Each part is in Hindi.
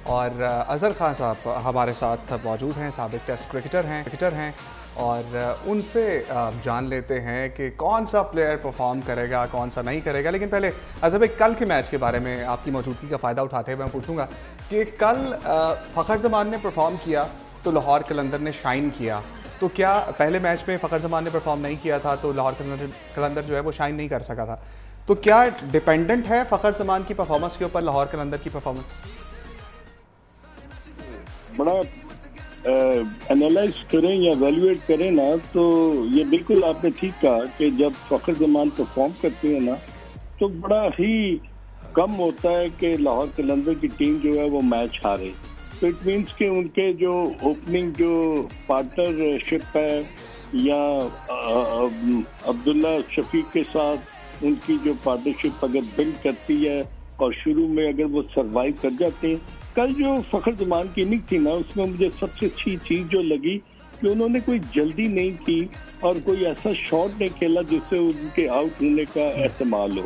और अज़हर खान साहब हमारे साथ मौजूद हैं, साबिक टेस्ट क्रिकेटर हैं और उनसे जान लेते हैं कि कौन सा प्लेयर परफॉर्म करेगा, कौन सा नहीं करेगा। लेकिन पहले अज़हर भाई, कल के मैच के बारे में आपकी मौजूदगी का फ़ायदा उठाते हुए मैं पूछूंगा कि कल फ़खर ज़मान ने परफॉर्म किया तो लाहौर कलंदर ने शाइन किया, तो क्या पहले मैच में फ़खर ज़मान ने परफॉर्म नहीं किया था तो लाहौर कलंदर जो है वो शाइन नहीं कर सका था? तो क्या डिपेंडेंट है फ़खर ज़मान की परफॉर्मेंस के ऊपर लाहौर कलंदर की परफॉर्मेंस? बड़ा एनालाइज करें या वैल्यूएट करें ना, तो ये बिल्कुल आपने ठीक कहा कि जब फ़खर ज़मान परफॉर्म करते हैं ना, तो बड़ा ही कम होता है कि लाहौर कलंदर की टीम जो है वो मैच हारे। तो इट मीन्स कि उनके जो ओपनिंग जो पार्टनरशिप है या अब्दुल्ला शफीक के साथ उनकी जो पार्टनरशिप अगर बिल्ड करती है और शुरू में अगर वो सरवाइव कर जाते हैं। कल जो फ़खर ज़मान की इनिंग थी ना, उसमें मुझे सबसे अच्छी चीज जो लगी कि उन्होंने कोई जल्दी नहीं की और कोई ऐसा शॉट नहीं खेला जिससे उनके आउट होने का एहतमाल हो।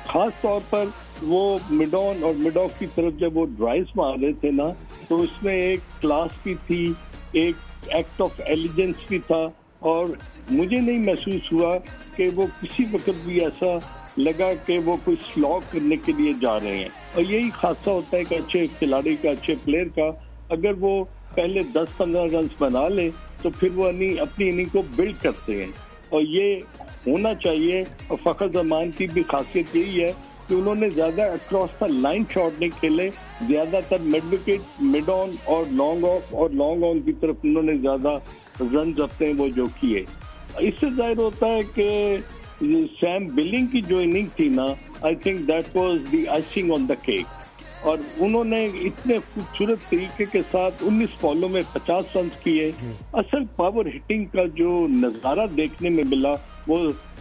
खास तौर पर वो मिड ऑन और मिड ऑफ की तरफ जब वो ड्राइव्स मार रहे थे ना, तो उसमें एक क्लास भी थी, एक एक्ट ऑफ एलिजेंस भी था और मुझे नहीं महसूस हुआ कि वो किसी वक्त भी ऐसा लगा कि वो कोई स्लॉग करने के लिए जा रहे हैं। और यही खासा होता है कि अच्छे खिलाड़ी का, अच्छे प्लेयर का, अगर वो पहले 10-15 रन बना ले तो फिर वो अपनी इनिंग को बिल्ड करते हैं और ये होना चाहिए। और फ़खर ज़मान की भी खासियत यही है कि उन्होंने ज्यादा अक्रॉस द लाइन शॉट नहीं खेले, ज्यादातर मिड विकेट, मिड ऑन और लॉन्ग ऑन की तरफ उन्होंने ज्यादा रन अपने वो जो किए। इससे जाहिर होता है कि सैम बिलिंग की जो इनिंग थी ना, I think that was the icing on the cake. और उन्होंने इतने खूबसूरत तरीके के साथ 19 बॉलों में 50 रन किए। असल पावर हिटिंग का जो नजारा देखने में मिला वो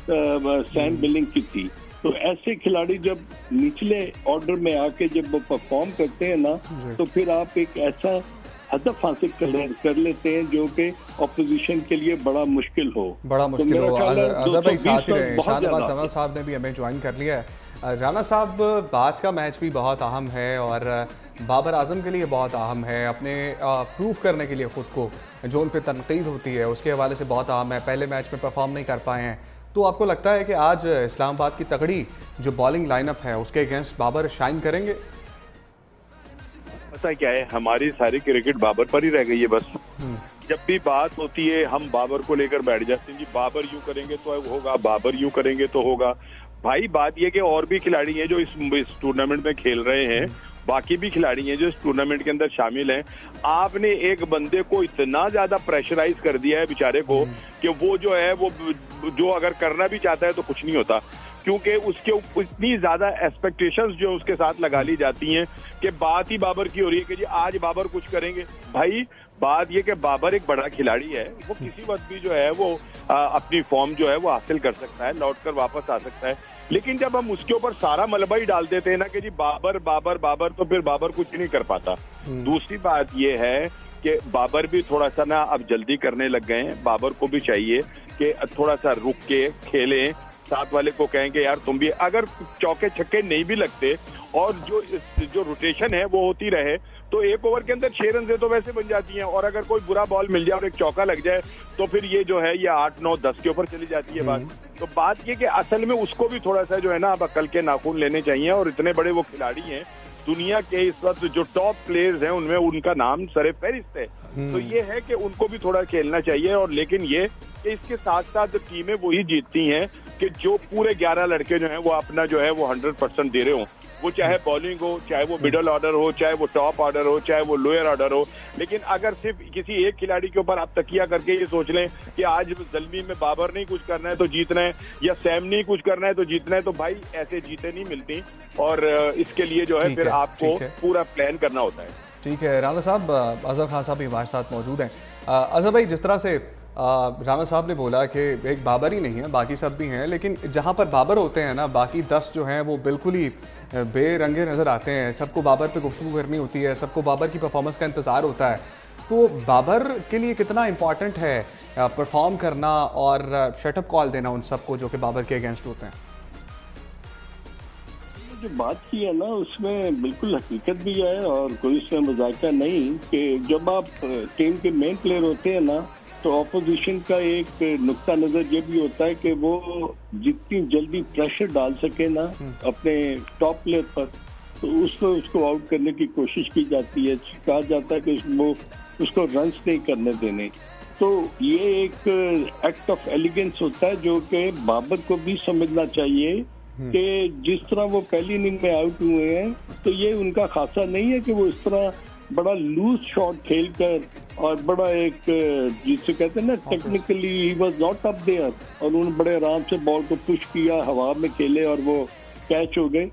सैम बिलिंग की थी। तो ऐसे खिलाड़ी जब निचले ऑर्डर में आके जब वो परफॉर्म करते हैं ना, तो फिर आप एक ऐसा हदफ हासिल कर लेते हैं जो कि ऑपोजिशन के लिए बड़ा मुश्किल हो। अज़हर भाई साथ ही रहे, शाहनवाज जमाल साहब ने भी हमें ज्वाइन कर लिया है। राना साहब, आज का मैच भी बहुत अहम है और बाबर आजम के लिए बहुत अहम है, अपने प्रूफ करने के लिए ख़ुद को जो उन पर तनकीद होती है उसके हवाले से बहुत अहम है। पहले मैच में परफॉर्म नहीं कर पाए हैं, तो आपको लगता है कि आज इस्लामाबाद की तगड़ी जो बॉलिंग लाइनअप है उसके अगेंस्ट बाबर शाइन करेंगे? पता क्या है, हमारी सारी क्रिकेट बाबर पर ही रह गई है बस। जब भी बात होती है हम बाबर को लेकर बैठ जाते हैं, जी बाबर यूं करेंगे तो होगा, बाबर यूं करेंगे तो होगा। भाई बात यह कि और भी खिलाड़ी हैं जो इस टूर्नामेंट में खेल रहे हैं, बाकी भी खिलाड़ी हैं जो इस टूर्नामेंट के अंदर शामिल हैं। आपने एक बंदे को इतना ज्यादा प्रेशराइज कर दिया है बेचारे को कि वो जो है वो जो अगर करना भी चाहता है तो कुछ नहीं होता, क्योंकि उसके इतनी ज्यादा एक्सपेक्टेशंस जो उसके साथ लगा ली जाती हैं कि बात ही बाबर की हो रही है कि जी आज बाबर कुछ करेंगे। भाई बात ये कि बाबर एक बड़ा खिलाड़ी है, वो किसी वक्त भी जो है वो अपनी फॉर्म जो है वो हासिल कर सकता है, लौट कर वापस आ सकता है। लेकिन जब हम उसके ऊपर सारा मलबा ही डाल देते हैं ना कि जी बाबर बाबर बाबर, तो फिर बाबर कुछ नहीं कर पाता। दूसरी बात ये है कि बाबर भी थोड़ा सा ना अब जल्दी करने लग गए हैं। बाबर को भी चाहिए कि थोड़ा सा रुक के खेलें, साथ वाले को कहेंगे यार तुम भी, अगर चौके छक्के नहीं भी लगते और जो रोटेशन है वो होती रहे तो एक ओवर के अंदर 6 रन से तो वैसे बन जाती हैं। और अगर कोई बुरा बॉल मिल जाए और एक चौका लग जाए तो फिर ये जो है ये 8, 9, 10 के ऊपर चली जाती है बात। तो बात ये कि असल में उसको भी थोड़ा सा जो है ना अब अकल के नाखून लेने चाहिए। और इतने बड़े वो खिलाड़ी हैं, दुनिया के इस वक्त जो टॉप प्लेयर्स हैं उनमें उनका नाम सरे फहरिस्त है। तो ये है कि उनको भी थोड़ा खेलना चाहिए। और लेकिन ये कि इसके साथ साथ टीमें वही जीतती हैं कि जो पूरे 11 लड़के जो हैं वो अपना जो है वो 100% दे रहे हो, वो चाहे बॉलिंग हो, चाहे वो मिडल ऑर्डर हो, चाहे वो टॉप ऑर्डर हो, चाहे वो लोअर ऑर्डर हो। लेकिन अगर सिर्फ किसी एक खिलाड़ी के ऊपर आप तकिया करके ये सोच लें कि आज जल्दी में बाबर नहीं कुछ करना है तो जीतना है या सैम नहीं कुछ करना है तो जीतना है, तो भाई ऐसे जीते नहीं मिलती। और इसके लिए जो है फिर आपको पूरा प्लान करना होता है। ठीक है राना साहब, अज़हर खान साहब भी हमारे साथ मौजूद हैं। अज़हर भाई, जिस तरह से राना साहब ने बोला कि एक बाबर ही नहीं है, बाकी सब भी हैं, लेकिन जहाँ पर बाबर होते हैं ना, बाकी 10 जो हैं वो बिल्कुल ही बेरंगे नज़र आते हैं। सबको बाबर पे गुफ्तगू करनी होती है, सबको बाबर की परफॉर्मेंस का इंतज़ार होता है। तो बाबर के लिए कितना इम्पॉर्टेंट है परफॉर्म करना और शटअप कॉल देना उन सबको जो कि बाबर के अगेंस्ट होते हैं? जो बात की है ना उसमें बिल्कुल हकीकत भी है और कोई उसमें मजाका नहीं कि जब आप टीम के मेन प्लेयर होते हैं ना तो ऑपोजिशन का एक नुक्ता नजर ये भी होता है कि वो जितनी जल्दी प्रेशर डाल सके ना अपने टॉप प्लेयर पर तो उसको आउट करने की कोशिश की जाती है। कहा जाता है कि वो उसको रन्स नहीं करने देने। तो ये एक एक्ट ऑफ एलिगेंस होता है जो कि बाबर को भी समझना चाहिए कि जिस तरह वो पहली इनिंग में आउट हुए हैं तो ये उनका खासा नहीं है कि वो इस तरह बड़ा लूज शॉट खेलकर और बड़ा एक जिसे कहते हैं ना technically he was not up there और उन्होंने बड़े आराम से बॉल को पुश किया, हवा में खेले और वो कैच हो गए।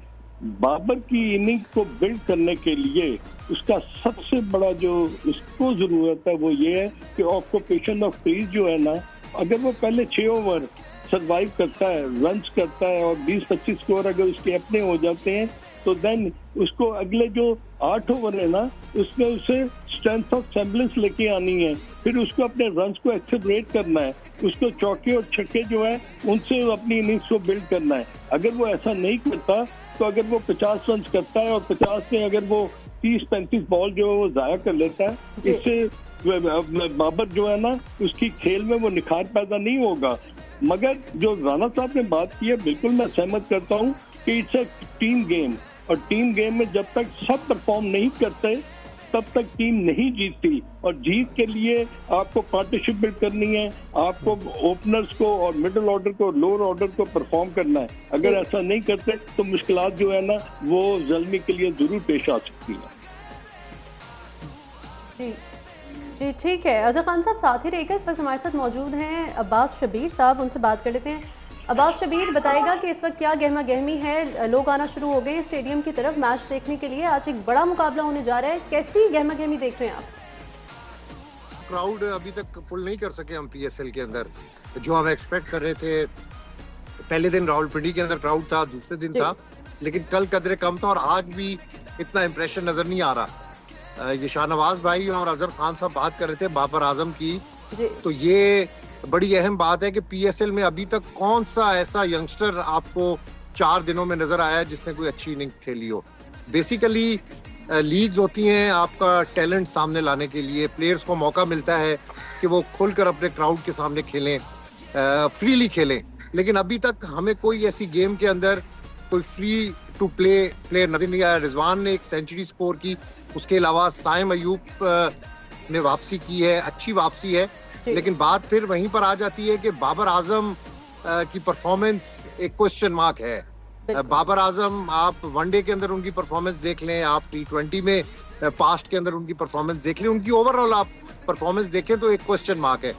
बाबर की इनिंग को बिल्ड करने के लिए उसका सबसे बड़ा जो उसको जरूरत है वो ये है कि ऑक्यूपेशन ऑफ क्रीज जो है ना, अगर वो पहले 6 ओवर सरवाइव करता है, रन्स करता है और 20-25 स्कोर अगर उसके अपने हो जाते हैं तो देन उसको अगले जो 8 ओवर है ना उसमें उसे स्ट्रेंथ ऑफ सेम्बलेंस लेके आनी है, फिर उसको अपने रन्स को एक्सेलरेट करना है, उसको चौके और छक्के जो है उनसे अपनी इनिंग्स को बिल्ड करना है। अगर वो ऐसा नहीं करता तो अगर वो 50 रन करता है और 50 में अगर वो 30-35 बॉल जो है वो जाया कर लेता है, इससे बाबर जो है ना उसकी खेल में वो निखार पैदा नहीं होगा। मगर जो राणा साहब ने बात की है बिल्कुल मैं सहमत करता हूँ कि इट्स अ टीम गेम और टीम गेम में जब तक सब परफॉर्म नहीं करते तब तक टीम नहीं जीतती और जीत के लिए आपको पार्टनरशिप बिल्ड करनी है, आपको ओपनर्स को और मिडिल ऑर्डर को लोअर ऑर्डर को परफॉर्म करना है। अगर ऐसा नहीं करते तो मुश्किलात जो है ना वो ज़ल्मी के लिए जरूर पेश आ सकती है। जी ठीक है। अजहर खान साहब साथ ही रहेगा, इस वक्त हमारे साथ मौजूद हैं अब्बास शबीर साहब, उनसे बात कर लेते हैं। अब्बास शबीर बताएगा कि इस वक्त क्या गहमा गहमी है, लोग आना शुरू हो गए स्टेडियम की तरफ मैच देखने के लिए, आज एक बड़ा मुकाबला होने जा रहा है, कैसी गहमा गहमी देख रहे हैं आप? क्राउड अभी तक पुल नहीं कर सके हम पीएसएल के अंदर, जो हम एक्सपेक्ट कर रहे थे। पहले दिन रावलपिंडी के अंदर क्राउड था, दूसरे दिन था, लेकिन कल कदरे कम था और आज भी इतना इंप्रेशन नजर नहीं आ रहा। ये शाहनवाज भाई और अजहर खान साहब बात कर रहे थे बाबर आजम की, तो ये बड़ी अहम बात है कि पीएसएल में अभी तक कौन सा ऐसा यंगस्टर आपको 4 दिनों में नजर आया जिसने कोई अच्छी इनिंग खेली हो। बेसिकली लीग्स होती हैं आपका टैलेंट सामने लाने के लिए, प्लेयर्स को मौका मिलता है कि वो खुलकर अपने क्राउड के सामने खेलें, फ्रीली खेलें, लेकिन अभी तक हमें कोई ऐसी गेम के अंदर कोई फ्री टू प्ले प्लेयर नजर नहीं आया। रिजवान ने एक सेंचुरी स्कोर की, उसके अलावा साइम अयूब ने वापसी की है, अच्छी वापसी है, लेकिन बात फिर वहीं पर आ जाती है कि बाबर आजम की परफॉर्मेंस एक क्वेश्चन मार्क है। बाबर आजम आप वनडे के अंदर उनकी परफॉर्मेंस देख लें, आप T20 में पास्ट के अंदर उनकी परफॉर्मेंस देख लें, उनकी ओवरऑल आप परफॉर्मेंस देखें तो एक क्वेश्चन मार्क है।